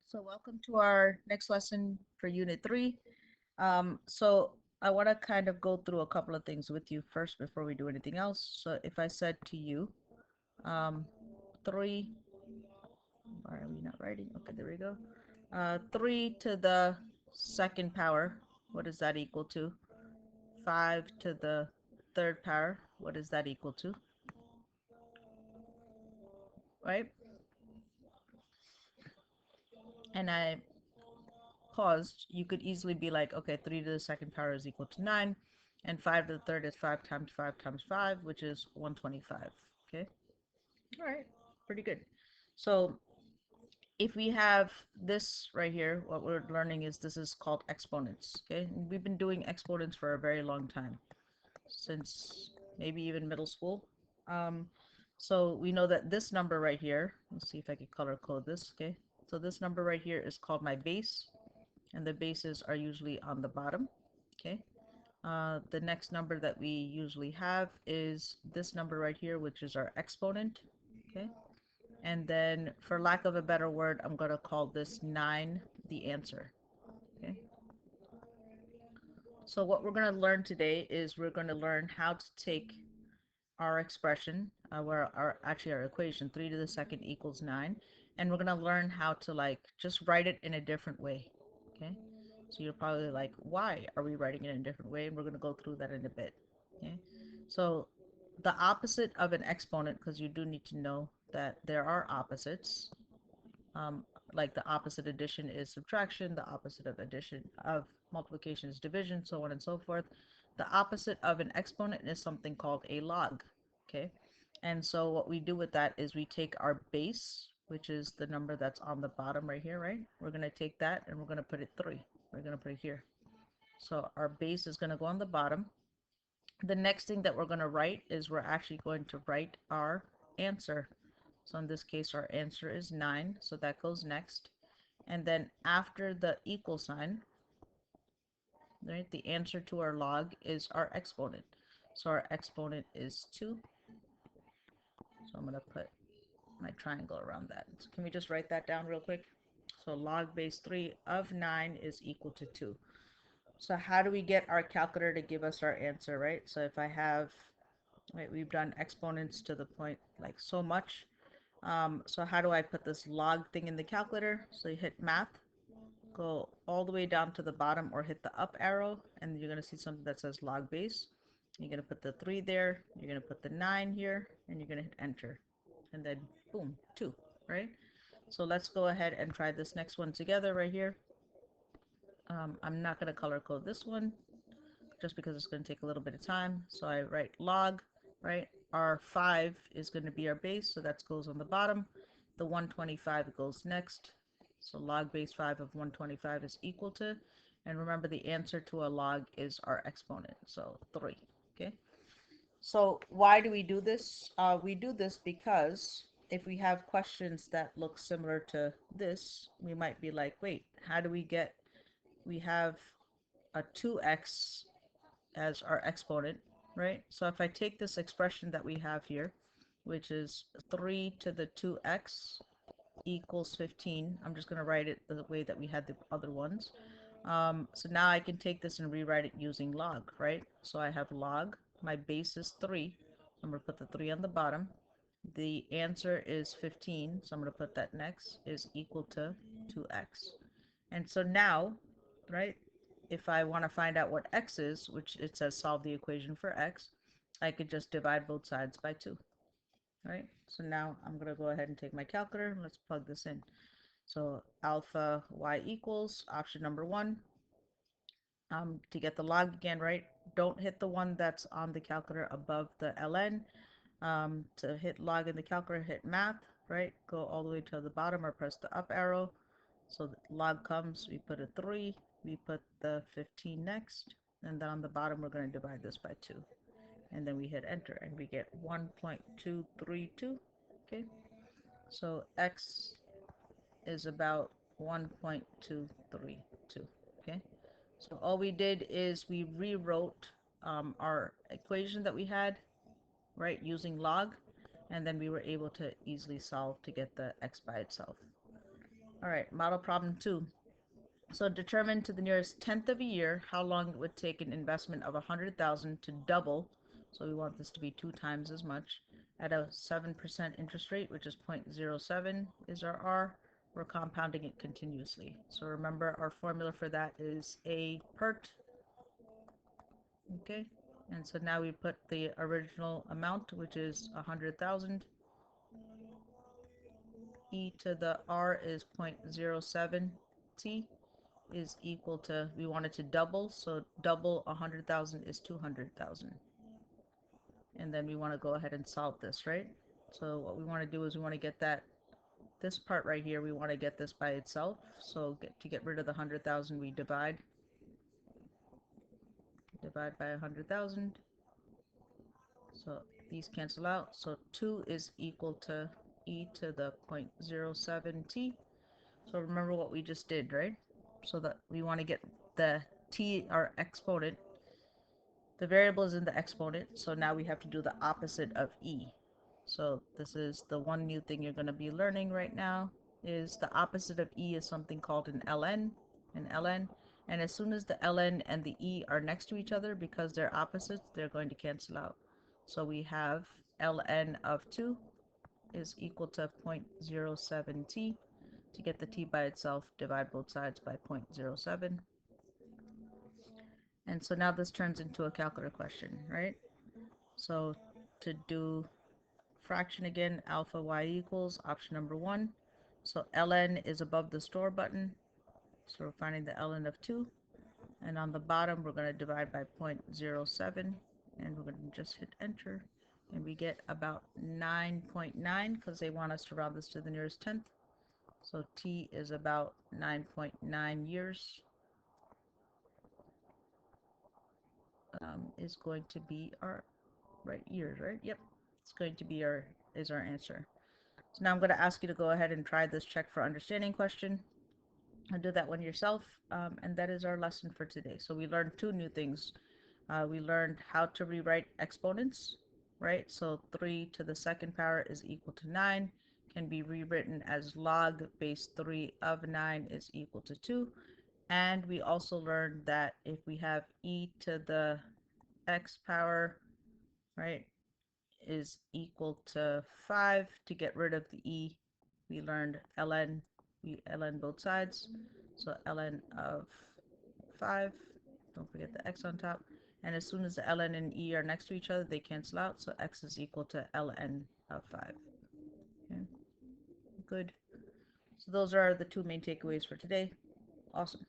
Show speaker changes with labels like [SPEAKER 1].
[SPEAKER 1] So welcome to our next lesson for Unit 3. So I want to kind of go through a couple of things with you first before we do anything else. So if I said to you, um, 3, why are we not writing? Okay, there we go. 3 to the second power, what is that equal to? 5 to the third power, what is that equal to? Right? And I paused, you could easily be like, okay, 3 to the second power is equal to 9, and 5 to the third is 5 times 5 times 5, which is 125. Okay, all right, pretty good. So if we have this right here, what we're learning is this is called exponents. Okay, and we've been doing exponents for a very long time, since maybe even middle school. Um, so we know that this number right here, let's see if I can color code this. Okay, so this number right here is called my base, and the bases are usually on the bottom. Okay. The next number that we usually have is this number right here, which is our exponent. Okay. And then, for lack of a better word, I'm going to call this 9 the answer. Okay. So what we're going to learn today is we're going to learn how to take our expression, where our equation, 3 to the second equals 9, and we're going to learn how to like just write it in a different way. Okay. So you're probably like, why are we writing it in a different way? And we're going to go through that in a bit. Okay. So the opposite of an exponent, because you do need to know that there are opposites. Um, like the opposite addition is subtraction, the opposite of addition of multiplication is division, so on and so forth. The opposite of an exponent is something called a log. Okay. And so what we do with that is we take our base, which is the number that's on the bottom right here, right? We're going to take that and we're going to put it 3. We're going to put it here. So our base is going to go on the bottom. The next thing that we're going to write is we're actually going to write our answer. So in this case, our answer is 9. So that goes next. And then after the equal sign, right, the answer to our log is our exponent. So our exponent is 2. So I'm going to put my triangle around that. So can we just write that down real quick? So log base 3 of 9 is equal to 2. So how do we get our calculator to give us our answer, right? So if I have, right, we've done exponents to the point like so much. So how do I put this log thing in the calculator? So you hit math, go all the way down to the bottom or hit the up arrow, and you're going to see something that says log base. You're going to put the 3 there, you're going to put the 9 here, and you're going to hit enter. And then boom, 2, right? So let's go ahead and try this next one together right here. I'm not going to color code this one just because it's going to take a little bit of time. So I write log, right? Our 5 is going to be our base, so that goes on the bottom. The 125 goes next. So log base 5 of 125 is equal to, and remember the answer to a log is our exponent, so 3. Okay. So why do we do this? We do this because if we have questions that look similar to this, we might be like, wait, how do we get, we have a 2x as our exponent, right? So if I take this expression that we have here, which is 3 to the 2x equals 15, I'm just going to write it the way that we had the other ones. So now I can take this and rewrite it using log, right? So I have log, my base is 3, I'm going to put the 3 on the bottom. The answer is 15, so I'm going to put that next, is equal to 2x. And so now, right, if I want to find out what x is, which it says solve the equation for x, I could just divide both sides by 2, right? So now I'm going to go ahead and take my calculator and let's plug this in. So alpha y equals option number 1. To get the log again, right, don't hit the one that's on the calculator above the ln. To hit log in the calculator, hit math, right, go all the way to the bottom or press the up arrow. So the log comes, we put a 3, we put the 15 next, and then on the bottom we're going to divide this by 2. And then we hit enter and we get 1.232. Okay, so x is about 1.232. Okay, so all we did is we rewrote our equation that we had, right, using log, and then we were able to easily solve to get the x by itself. All right, model problem 2. So determine to the nearest tenth of a year how long it would take an investment of 100,000 to double. So we want this to be 2 times as much at a 7% interest rate, which is 0.07 is our R. We're compounding it continuously. So remember our formula for that is A PERT. Okay, and so now we put the original amount, which is 100,000. E to the R is 0.07 T is equal to, we want it to double, so double 100,000 is 200,000. And then we want to go ahead and solve this, right? So what we want to do is we want to get this part right here, we want to get this by itself. So to get rid of the 100,000, we divide by 100,000. So these cancel out. So 2 is equal to e to the 0.07t. So remember what we just did, right? So that we want to get the t, our exponent. The variable is in the exponent, so now we have to do the opposite of e. So this is the one new thing you're going to be learning right now, is the opposite of e is something called an ln. And as soon as the ln and the e are next to each other, because they're opposites, they're going to cancel out. So we have ln of 2 is equal to 0.07t. To get the t by itself, divide both sides by 0.07. And so now this turns into a calculator question, right? So to do fraction again, alpha y equals option number 1. So ln is above the store button. So we're finding the ln of 2. And on the bottom, we're going to divide by 0.07. And we're going to just hit enter. And we get about 9.9 because they want us to round this to the nearest tenth. So t is about 9.9 years. Is going to be our years, right? Yep, it's going to be our answer. So now I'm going to ask you to go ahead and try this check for understanding question. I'll do that one yourself, and that is our lesson for today. So we learned 2 new things. We learned how to rewrite exponents, right? So 3 to the second power is equal to 9, can be rewritten as log base 3 of 9 is equal to 2. And we also learned that if we have e to the x power, right, is equal to 5, to get rid of the e, we learned ln, we ln both sides. So ln of 5, don't forget the x on top. And as soon as the ln and e are next to each other, they cancel out. So x is equal to ln of 5. Okay, good. So those are the 2 main takeaways for today. Awesome.